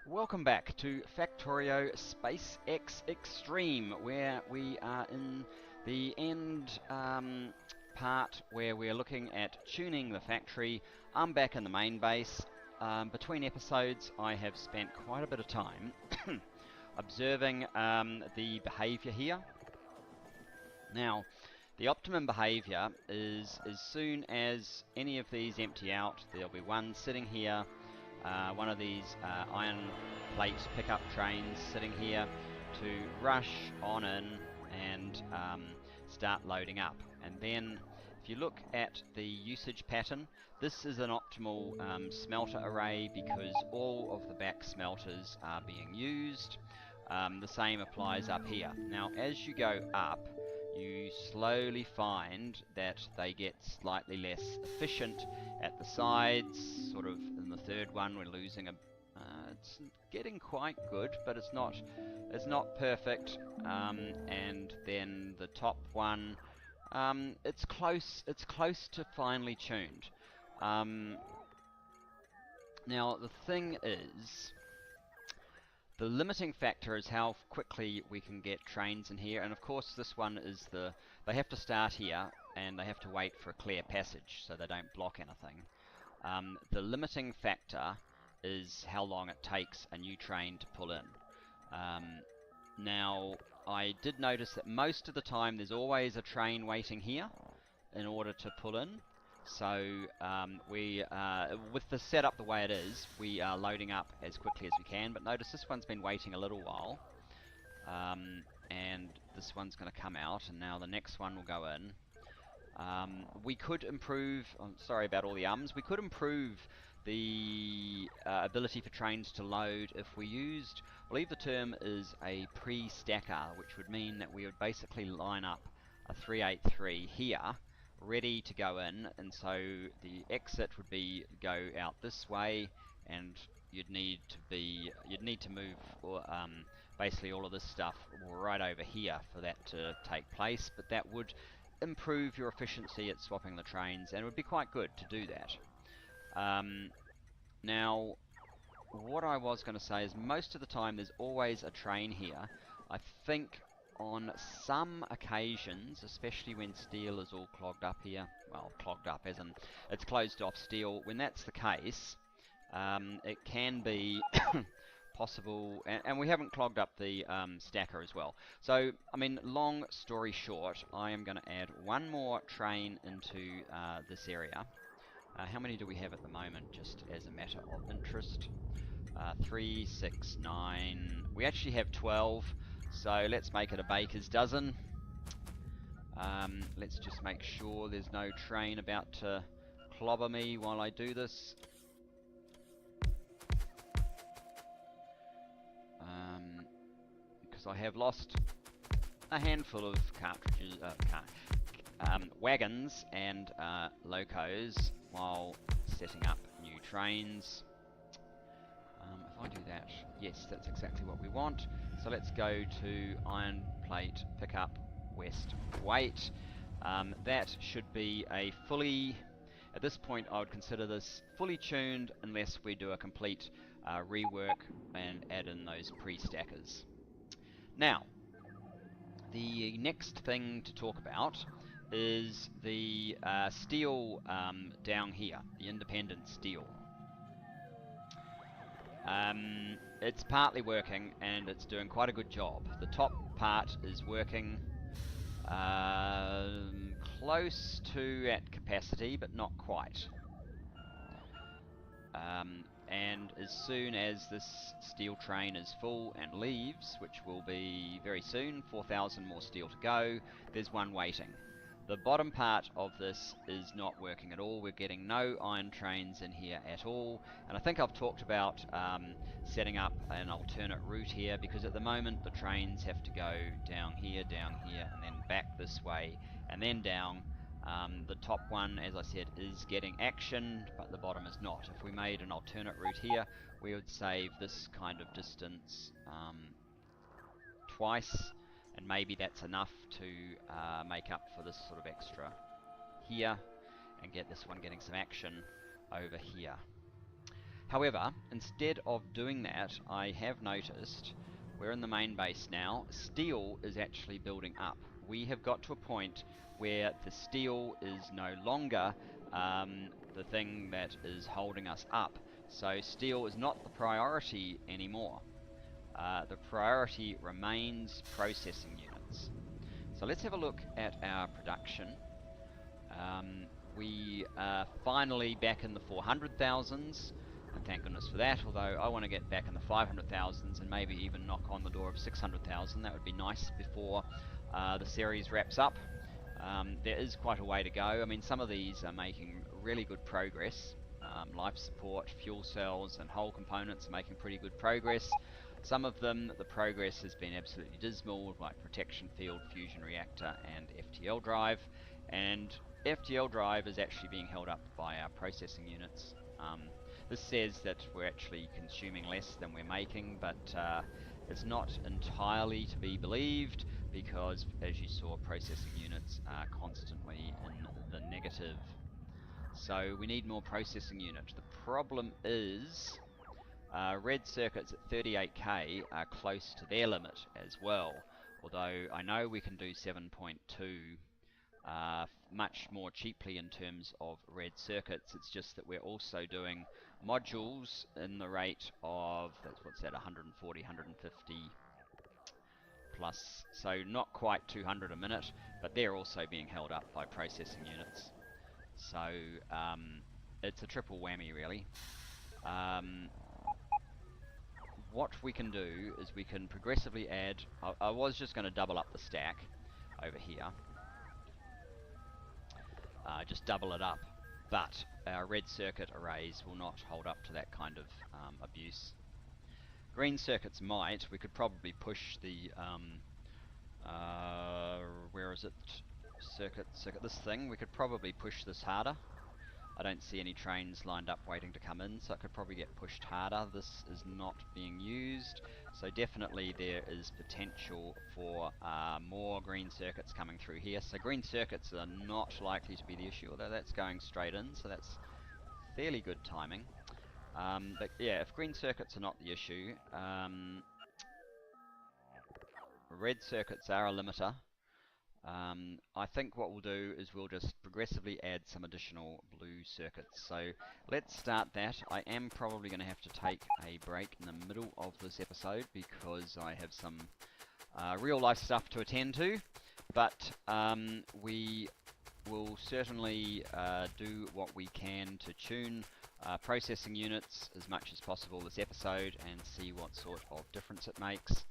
Welcome back to Factorio SpaceX Extreme, where we are in the end part where we're looking at tuning the factory. I'm back in the main base. Between episodes, I have spent quite a bit of time observing the behavior here. Now, the optimum behavior is as soon as any of these empty out, there'll be one sitting here. One of these iron plate pickup trains sitting here to rush on in and start loading up. And then if you look at the usage pattern, this is an optimal smelter array because all of the back smelters are being used. The same applies up here. Now as you go up, you slowly find that they get slightly less efficient at the sides. Sort of in the third one we're losing it's getting quite good, but it's not perfect. And then the top one, it's close to finely tuned. Now the thing is, the limiting factor is how quickly we can get trains in here, and of course this one is they have to start here and they have to wait for a clear passage so they don't block anything. The limiting factor is how long it takes a new train to pull in. Now I did notice that most of the time there's always a train waiting here in order to pull in. So with the setup the way it is, we are loading up as quickly as we can, but notice this one's been waiting a little while, and this one's going to come out, and now the next one will go in. We could improve, I'm sorry about all the ums, we could improve the ability for trains to load if we used, I believe the term is a pre-stacker, which would mean that we would basically line up a 383 here, ready to go in, and so the exit would be go out this way, and you'd need to move basically all of this stuff right over here for that to take place. But that would improve your efficiency at swapping the trains, and it would be quite good to do that. Now what I was going to say is most of the time there's always a train here. I think on some occasions, especially when steel is all clogged up here, well, clogged up as in it's closed off steel, when that's the case, it can be possible, and we haven't clogged up the stacker as well. So, I mean, long story short, I am going to add one more train into this area. How many do we have at the moment, just as a matter of interest? 3, 6, 9, we actually have 12. So let's make it a baker's dozen. Let's just make sure there's no train about to clobber me while I do this. Because I have lost a handful of cartridges, wagons and locos while setting up new trains. If I do that, yes, that's exactly what we want. So let's go to iron plate pickup west wait. That should be a fully, at this point I would consider this fully tuned unless we do a complete rework and add in those pre-stackers. Now, the next thing to talk about is the steel down here, the independent steel. It's partly working and it's doing quite a good job. The top part is working close to at capacity, but not quite. And as soon as this steel train is full and leaves, which will be very soon, 4,000 more steel to go, there's one waiting. The bottom part of this is not working at all. We're getting no iron trains in here at all, and I think I've talked about setting up an alternate route here, because at the moment the trains have to go down here, and then back this way, and then down. The top one, as I said, is getting action, but the bottom is not. If we made an alternate route here, we would save this kind of distance twice, and maybe that's enough to make up for this sort of extra here and get this one getting some action over here. However, instead of doing that, I have noticed, we're in the main base now, steel is actually building up. We have got to a point where the steel is no longer the thing that is holding us up. So steel is not the priority anymore. The priority remains processing units. So let's have a look at our production. We are finally back in the 400,000s, and thank goodness for that, although I want to get back in the 500,000s and maybe even knock on the door of 600,000. That would be nice before the series wraps up. There is quite a way to go. I mean, some of these are making really good progress. Life support, fuel cells, and whole components are making pretty good progress. Some of them, the progress has been absolutely dismal, like protection field, fusion reactor, and FTL drive. And FTL drive is actually being held up by our processing units. This says that we're actually consuming less than we're making, but it's not entirely to be believed, because as you saw, processing units are constantly in the negative. So we need more processing units. The problem is red circuits at 38k are close to their limit as well, although I know we can do 7.2 much more cheaply in terms of red circuits. It's just that we're also doing modules in the rate of, what's that, 140, 150 plus, so not quite 200 a minute, but they're also being held up by processing units. So it's a triple whammy, really. What we can do is we can progressively add, I was just going to double up the stack over here. Just double it up, but our red circuit arrays will not hold up to that kind of abuse. Green circuits might. We could probably push the where is it? Circuit, this thing. We could probably push this harder. I don't see any trains lined up waiting to come in, so it could probably get pushed harder. This is not being used, so definitely there is potential for more green circuits coming through here. So green circuits are not likely to be the issue, although that's going straight in, so that's fairly good timing. But yeah, if green circuits are not the issue, red circuits are a limiter. I think what we'll do is we'll just progressively add some additional blue circuits. So let's start that. I am probably going to have to take a break in the middle of this episode because I have some real life stuff to attend to, but we will certainly do what we can to tune processing units as much as possible this episode and see what sort of difference it makes.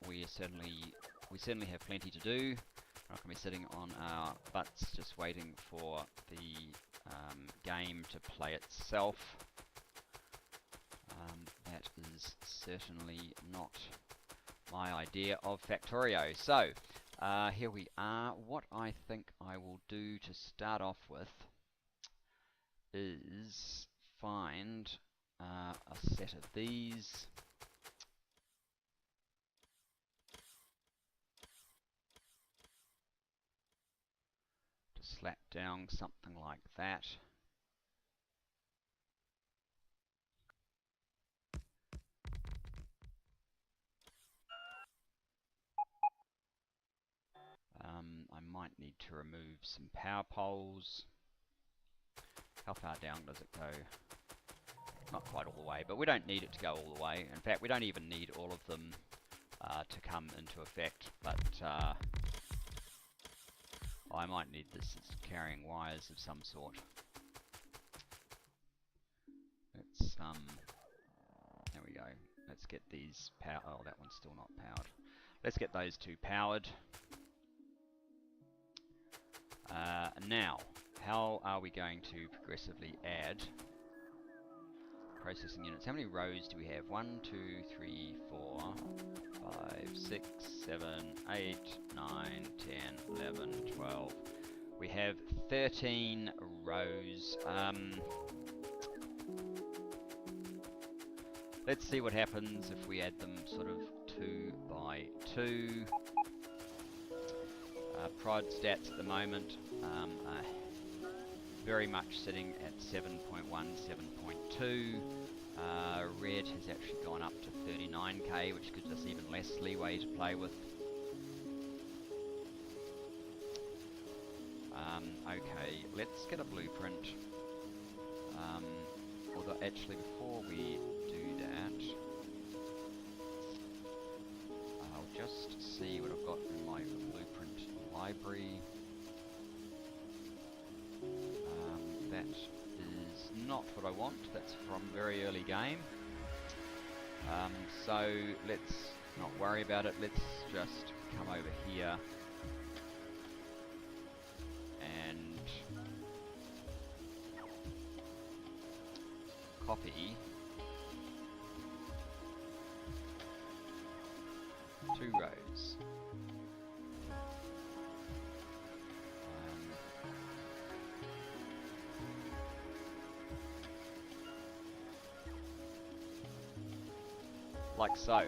We certainly have plenty to do. We're not going to be sitting on our butts just waiting for the game to play itself. That is certainly not my idea of Factorio. So, here we are. What I think I will do to start off with is find a set of these. Slap down something like that. I might need to remove some power poles. How far down does it go? Not quite all the way, but we don't need it to go all the way. In fact, we don't even need all of them to come into effect, but I might need this as carrying wires of some sort. Let's, there we go. Let's get these power, oh, that one's still not powered. Let's get those two powered. Now, how are we going to progressively add processing units? How many rows do we have? 1, 2, 3, 4, 5, 6, 7, 8, 9, 10, 11, 12. We have 13 rows. Let's see what happens if we add them sort of 2 by 2. Prod stats at the moment are very much sitting at 7.1, 7.2. Red has actually gone up to 39k, which gives us even less leeway to play with. Okay, let's get a blueprint. Although actually before we do that, I'll just see what I've got in my blueprint library. That is not what I want, that's from very early game. So let's not worry about it, let's just come over here and copy 2 rows. Like so. I've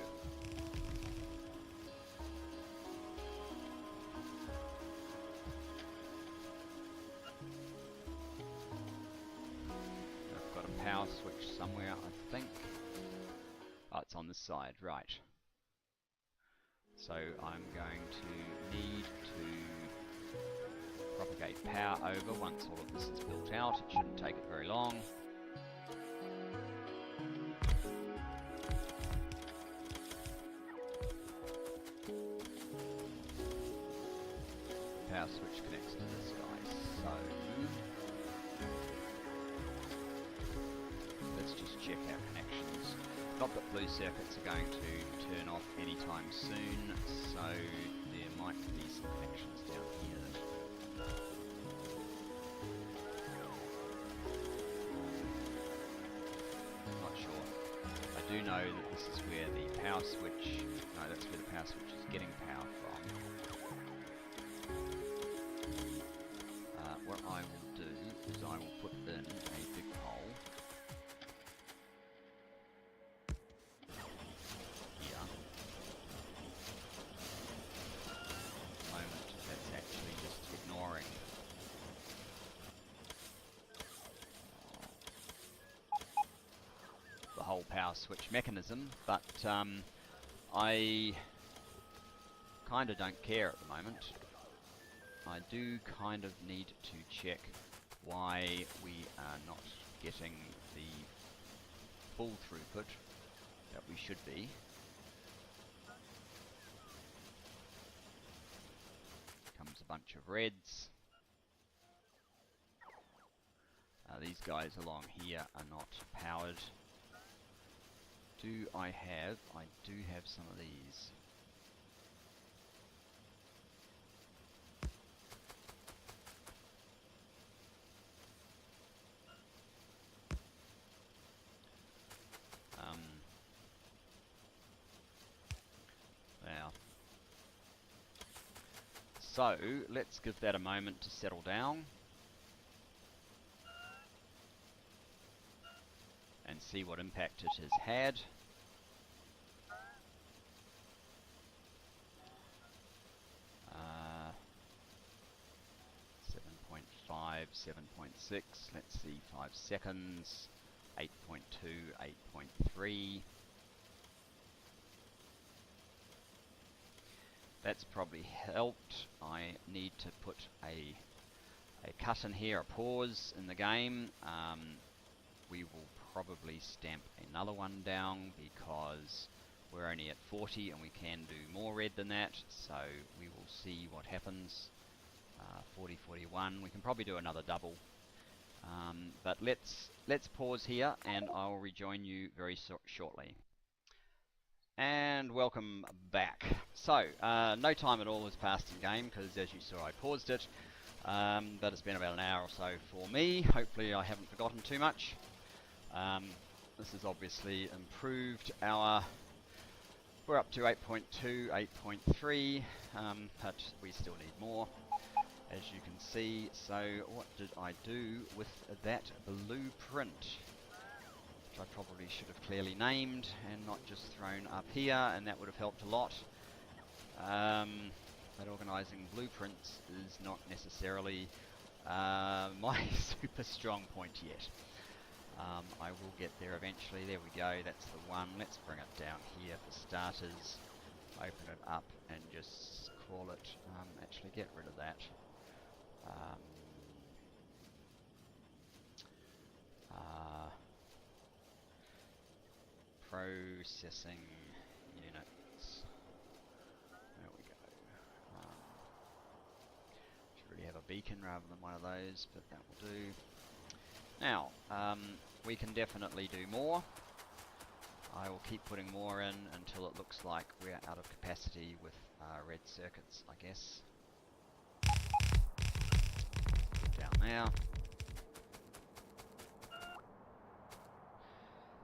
got a power switch somewhere, I think. Oh, it's on this side, right. So I'm going to need to propagate power over once all of this is built out. It shouldn't take it very long. Power switch connects to this guy, so let's just check our connections. Not that blue circuits are going to turn off anytime soon, so there might be some connections down here that I'm not sure. I do know that this is where the power switch, no, that's where the power switch is getting power from. What I will do is I will put in a big hole here. At the moment, that's actually just ignoring the whole power switch mechanism, but I kind of don't care at the moment. I do kind of need to check why we are not getting the full throughput that we should be. Comes a bunch of reds. These guys along here are not powered. I do have some of these. Now, so let's give that a moment to settle down and see what impact it has had. Uh, 7.5, 7.6, let's see, 5 seconds, 8.2, 8.3. That's probably helped. I need to put a cut in here, a pause in the game. We will probably stamp another one down because we're only at 40 and we can do more red than that, so we will see what happens. 40, 41, we can probably do another double. But let's pause here and I'll rejoin you very shortly. And welcome back. So, no time at all has passed in game because as you saw I paused it, but it's been about an hour or so for me. Hopefully I haven't forgotten too much. This has obviously improved our, we're up to 8.2, 8.3, but we still need more, as you can see. So what did I do with that blueprint? Which I probably should have clearly named and not just thrown up here, and that would have helped a lot. But organising blueprints is not necessarily my super strong point yet. I will get there eventually. There we go, that's the one. Let's bring it down here for starters. Open it up and just call it, actually get rid of that. Processing units. There we go. Should really have a beacon rather than one of those, but that will do. Now, we can definitely do more. I will keep putting more in until it looks like we're out of capacity with red circuits, I guess. Down there.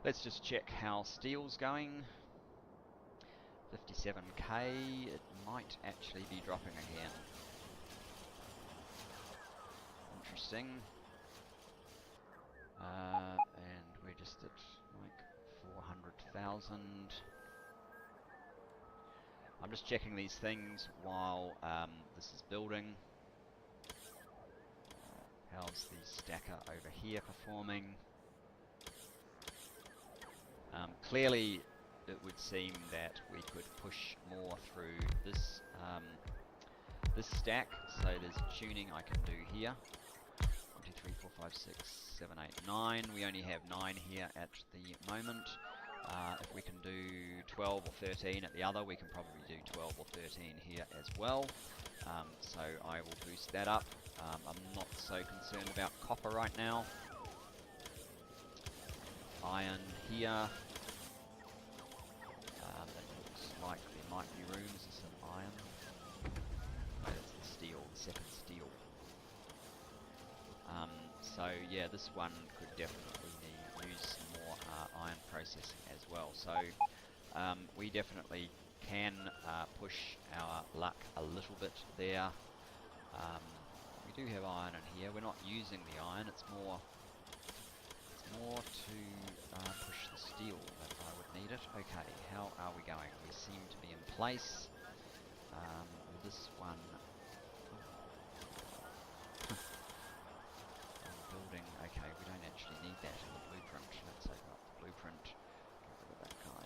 Let's just check how steel's going. 57k, it might actually be dropping again. Interesting. And we're just at like 400,000. I'm just checking these things while this is building. How's the stacker over here performing? Clearly, it would seem that we could push more through this this stack. So there's tuning I can do here. 1, 2, 3, 4, 5, 6, 7, 8, 9. We only have 9 here at the moment. If we can do 12 or 13 at the other, we can probably do 12 or 13 here as well. So I will boost that up. I'm not so concerned about copper right now. Iron here. It looks like there might be rooms for some iron. No, that's the steel, the second steel. So yeah, this one could definitely use some more iron processing as well. So we definitely can push our luck a little bit there. We do have iron in here. We're not using the iron. It's more to push the steel that I would need it. Okay, how are we going? We seem to be in place. This one. Building. Okay, we don't actually need that in the blueprint. Let's open up the blueprint. Get rid of that guy.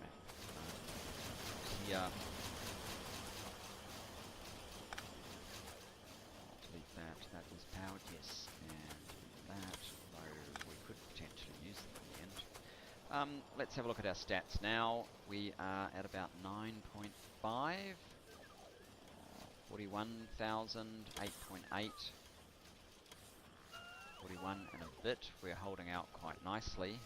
Map. Here. Delete that. That is powered, yes. And that, although we could potentially use them in the end. Let's have a look at our stats now. We are at about 9.5. 41,000, 8.8. 41 and a bit. We're holding out quite nicely.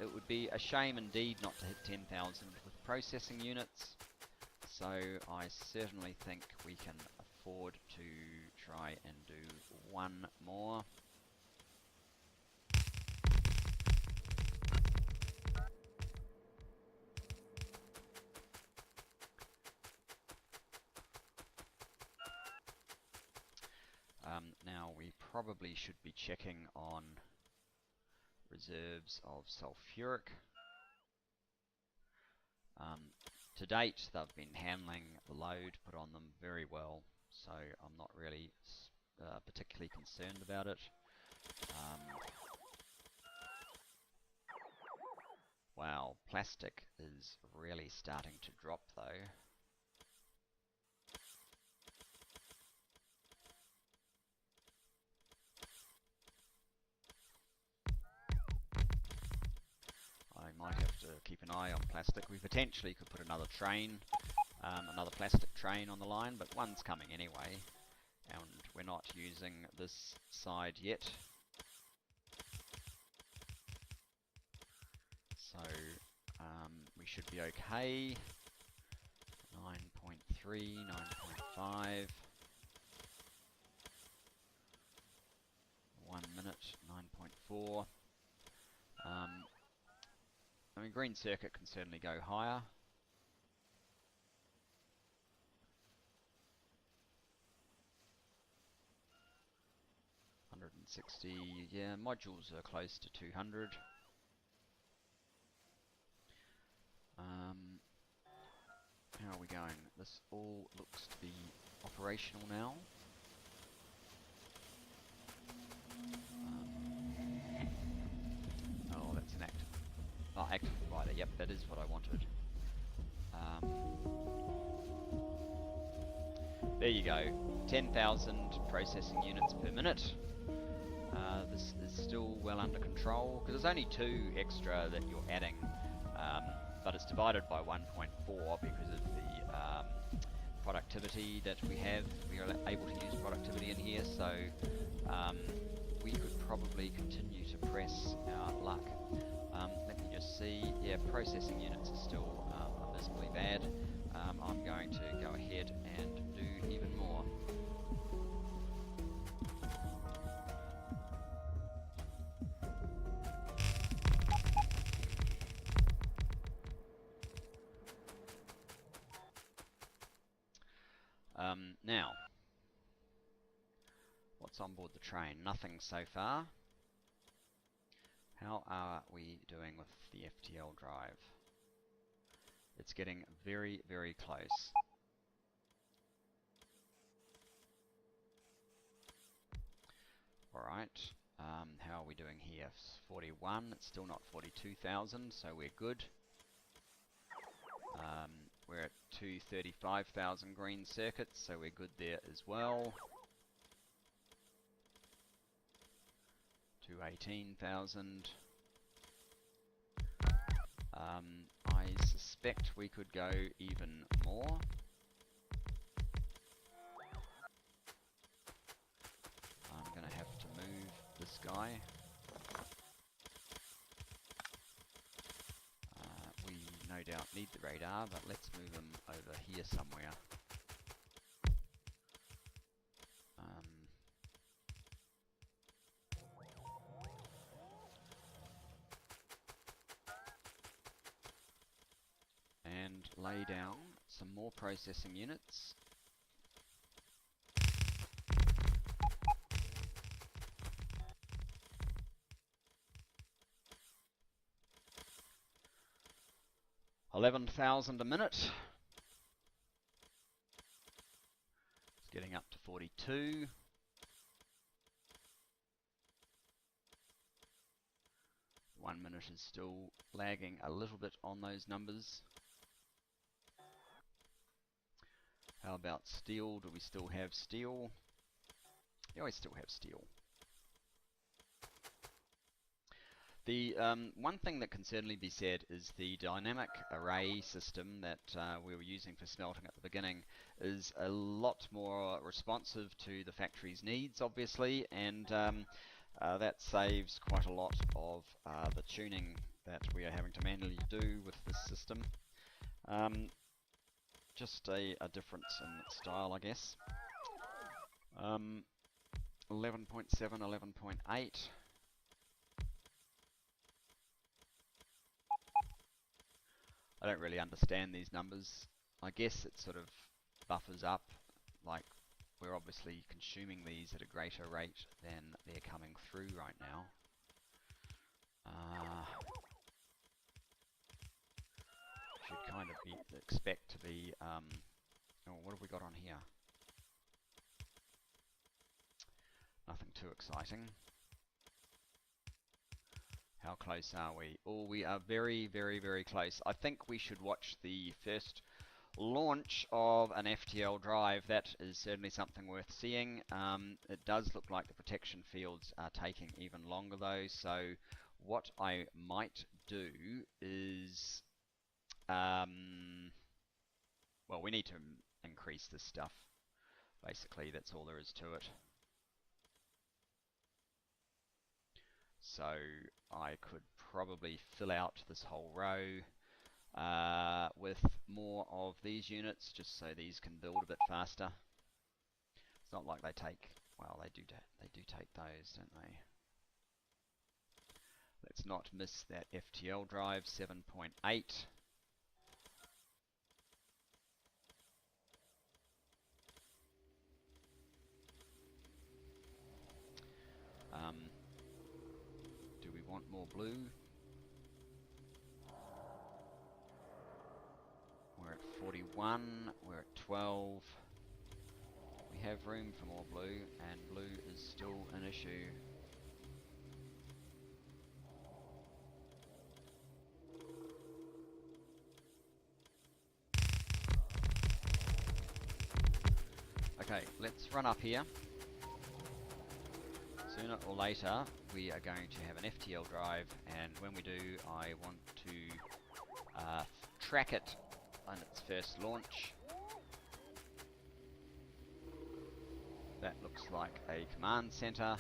It would be a shame indeed not to hit 10,000 with processing units. So I certainly think we can afford to try and do one more. Now we probably should be checking on reserves of sulfuric. To date, they've been handling the load put on them very well, so I'm not really particularly concerned about it. Wow, plastic is really starting to drop though. I might have to keep an eye on plastic. We potentially could put another train, another plastic train on the line, but one's coming anyway, and we're not using this side yet. So we should be okay. 9.3, 9.5. 1 minute, 9.4. I mean, green circuit can certainly go higher. $160, yeah, modules are close to 200. how are we going? This all looks to be operational now. Oh, that's an active. Oh, active provider. Yep, that is what I wanted. There you go. 10,000 processing units per minute. This is still well under control because there's only 2 extra that you're adding, but it's divided by 1.4 because of the productivity that we have. We are able to use productivity in here, so we could probably continue to press our luck. Let me just see. Yeah, processing units are still abysmally bad. I'm going to go ahead and do even more. Now, what's on board the train? Nothing so far. How are we doing with the FTL drive? It's getting very, very close. Alright, how are we doing here? 41, it's still not 42,000, so we're good. We're at 235,000 green circuits, so we're good there as well. 218,000. I suspect we could go even more. I'm going to have to move this guy. We no doubt need the radar, but let's move him over here somewhere. And lay down some more processing units. $11,000 a minute. It's getting up to 42. One minute is still lagging a little bit on those numbers. How about steel? Do we still have steel? Yeah, we still have steel. The one thing that can certainly be said is the dynamic array system that we were using for smelting at the beginning is a lot more responsive to the factory's needs, obviously, and that saves quite a lot of the tuning that we are having to manually do with this system. Just a difference in style, I guess. 11.7, 11.8. I don't really understand these numbers. I guess it sort of buffers up, like we're obviously consuming these at a greater rate than they're coming through right now. Should kind of be expect to be, oh, what have we got on here? Nothing too exciting. How close are we? Oh, we are very, very, very close. I think we should watch the first launch of an FTL drive. That is certainly something worth seeing. It does look like the protection fields are taking even longer though, so what I might do is, well, we need to increase this stuff. Basically, that's all there is to it. So I could probably fill out this whole row with more of these units, just so these can build a bit faster. It's not like they take, well, they do take those, don't they? Let's not miss that FTL drive, 7.8. Do we want more blue? We're at 41. 1, we're at 12. We have room for more blue, and blue is still an issue. Okay, let's run up here. Sooner or later, we are going to have an FTL drive, and when we do, I want to track it on its first launch. That looks like a command center.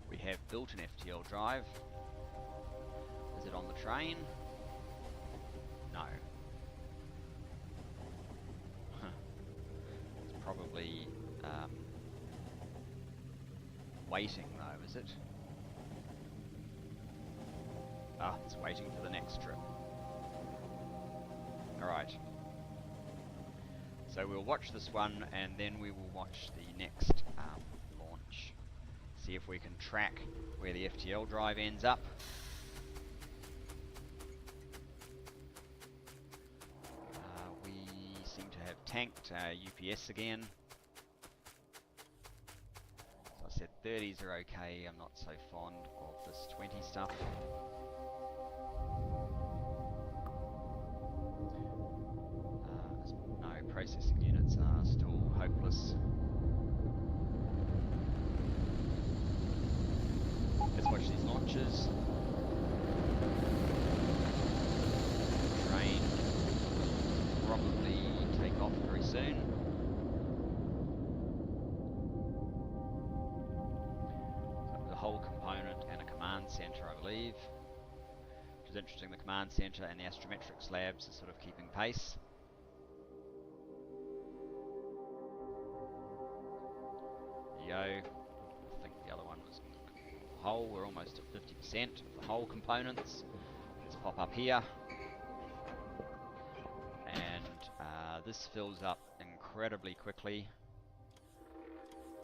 We have built an FTL drive. Is it on the train? No. It's probably waiting though, is it? Ah, it's waiting for the next trip. Alright. So we'll watch this one, and then we will watch the next launch. See if we can track where the FTL drive ends up. We seem to have tanked UPS again. So I said 30s are okay, I'm not so fond of this 20 stuff. No, processing units are still hopeless. Let's watch these launches. Train probably take off very soon. The whole component and a command center, I believe. Which is interesting, the command center and the astrometrics labs are sort of keeping pace. There you go. I think the other one was whole. We're almost at 50% of the whole components. Let's pop up here. And this fills up incredibly quickly.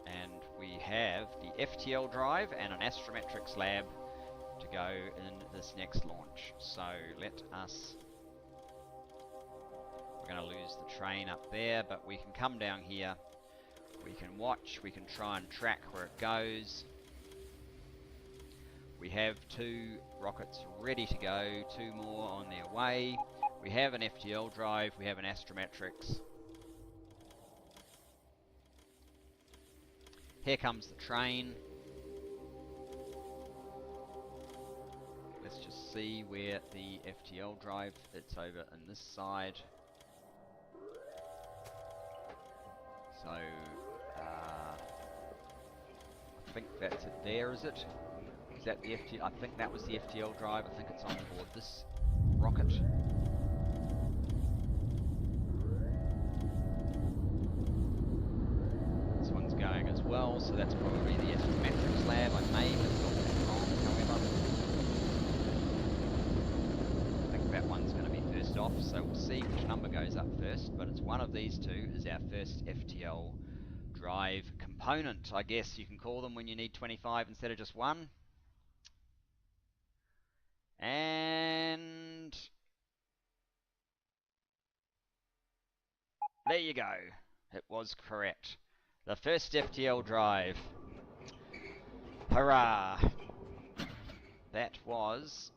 And we have the FTL drive and an astrometrics lab to go in this next launch. So let us... We're going to lose the train up there, but we can come down here. We can watch, we can try and track where it goes. We have 2 rockets ready to go, 2 more on their way. We have an FTL drive, we have an astrometrics. Here comes the train. Let's just see where the FTL drive, it's over on this side. So, I think that's it there, is it? Is that the FTL? I think that was the FTL drive. I think it's on board this rocket. This one's going as well, so that's probably the astrometrics lab. I may have got that wrong, however. I think that one's going to be first off, so we'll see which number goes up first, but it's one of these 2 is our first FTL drive component, I guess you can call them when you need 25 instead of just 1. And there you go. It was correct. The first FTL drive. Hurrah! That was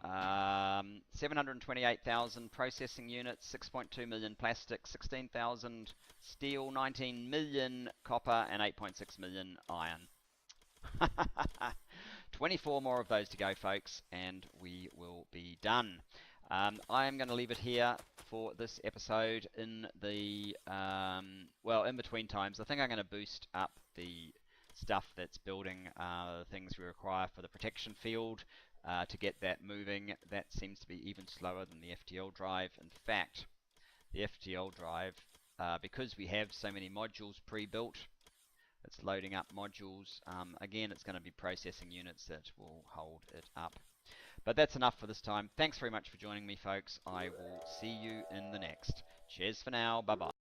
728,000 processing units, 6.2 million plastic, 16,000 steel, 19 million copper, and 8.6 million iron. 24 more of those to go, folks, and we will be done. I am going to leave it here for this episode in the, well, in between times. I think I'm going to boost up the stuff that's building things we require for the protection field to get that moving. That seems to be even slower than the FTL drive. In fact, the FTL drive, because we have so many modules pre-built, it's loading up modules. Again, it's going to be processing units that will hold it up. But that's enough for this time. Thanks very much for joining me, folks. I will see you in the next. Cheers for now. Bye-bye.